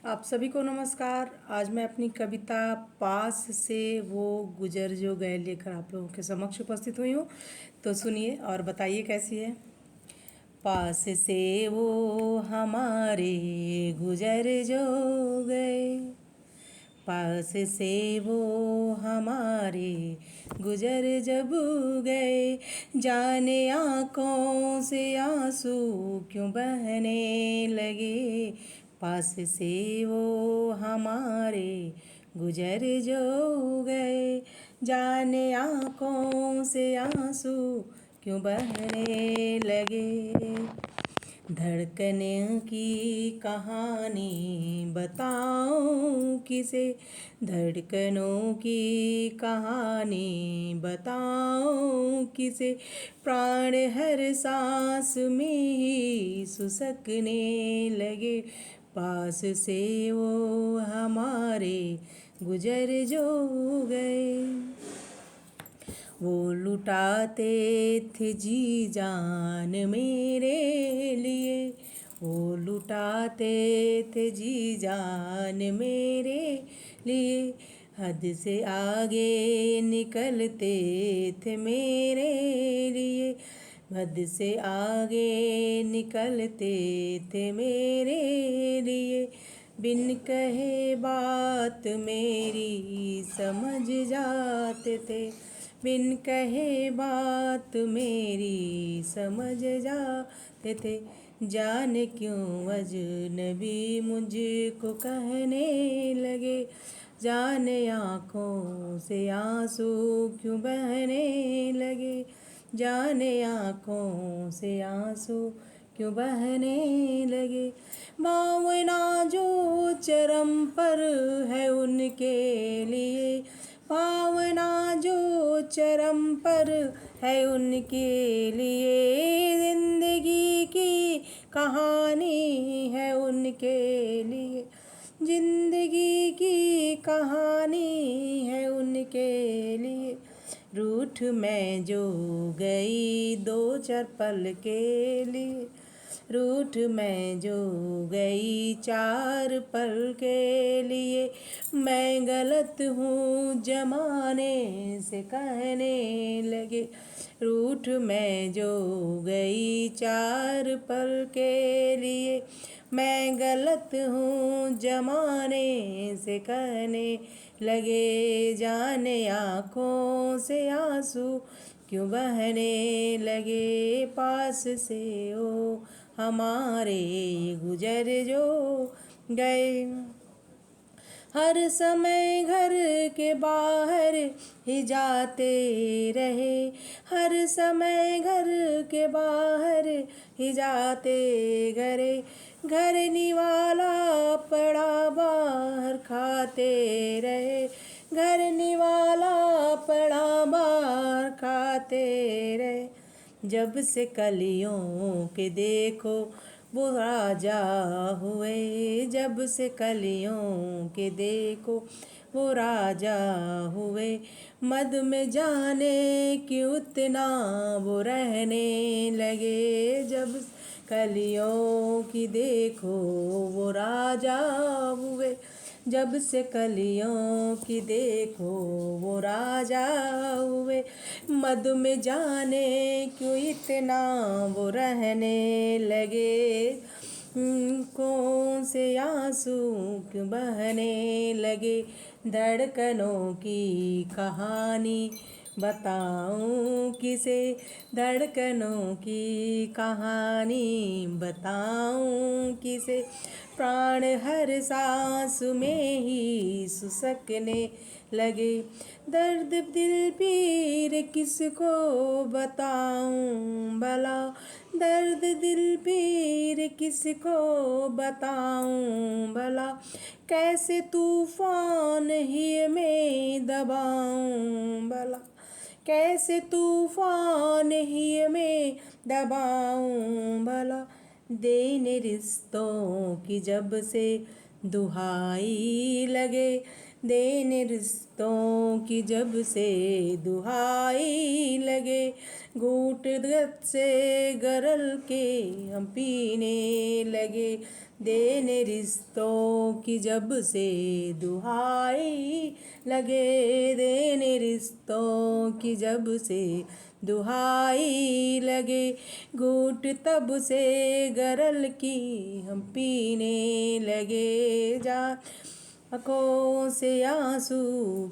आप सभी को नमस्कार। आज मैं अपनी कविता पास से वो गुजर जो गए लेकर आप लोगों के समक्ष उपस्थित हुई हूँ। तो सुनिए और बताइए कैसी है। पास से वो हमारे गुजर जो गए, पास से वो हमारे गुजर जब गए, जाने आँखों से आंसू क्यों बहने लगे। पास से वो हमारे गुजर जो गए, जाने आँखों से आंसू क्यों बहने लगे। धड़कने की कहानी बताऊं किसे, धड़कनों की कहानी बताऊं किसे, प्राण हर सांस में ही सुसकने लगे। पास से वो हमारे गुजर जो गए, वो लुटाते थे जी जान मेरे लिए, वो लुटाते थे जी जान मेरे लिए, हद से आगे निकलते थे मेरे लिए, हद से आगे निकलते थे मेरे लिए। बिन कहे बात मेरी समझ जाते थे, बिन कहे बात मेरी समझ जाते थे। जाने क्यों अजनबी मुझको कहने लगे, जाने आँखों से आंसू क्यों बहने लगे, जाने आँखों से आंसू क्यों बहने लगे। भावना जो चरम पर है उनके लिए, भावना जो चरम पर है उनके लिए, जिंदगी की कहानी है उनके लिए, जिंदगी की कहानी है उनके लिए। रूठ मैं जो गई दो चार पल के लिए, रूठ मैं जो गई चार पल के लिए, मैं गलत हूँ जमाने से कहने लगे। रूठ मैं जो गई चार पल के लिए, मैं गलत हूँ जमाने से कहने लगे। जाने आँखों से आंसू क्यों बहने लगे, पास से ओ हमारे गुजर जो गए। हर समय घर के बाहर ही जाते रहे, हर समय घर के बाहर ही जाते गए, घर निवाला पड़ा बाहर खाते रहे, घर निवाला पड़ा बाहर खाते रहे। जब से कलियों के देखो वो राजा हुए, जब से कलियों के देखो वो राजा हुए, मद में जाने क्यों इतना वो रहने लगे। जब कलियों की देखो वो राजा हुए, जब से कलियों की देखो वो राजा हुए, मद में जाने क्यों इतना वो रहने लगे। कौन से आंसू क्यों बहने लगे, धड़कनों की कहानी बताऊं किसे, धड़कनों की कहानी बताऊं किसे, प्राण हर सांस में ही सुसकने लगे। दर्द दिल पीर किसको बताऊं भला, दर्द दिल पीर किसको बताऊं भला, कैसे तूफान ही में दबाऊं भला, कैसे तूफान ही में दबाऊं भला। देने रिश्तों की जब से दुहाई लगे, देने रिश्तों की जब से दुहाई लगे, घूंट गत से गरल के हम पीने लगे। देने रिश्तों की जब से दुहाई लगे, देने रिश्तों की जब से दुहाई लगे, घूंट तब से गरल की हम पीने लगे। जा आँखों से आंसू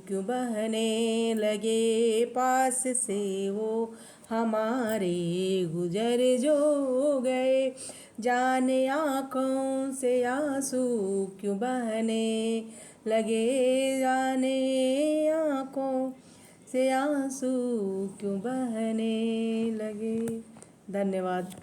क्यों बहने लगे, पास से वो हमारे गुजर जो गए। जाने आँखों से आंसू क्यों बहने लगे, जाने आँखों से आंसू क्यों बहने लगे। धन्यवाद।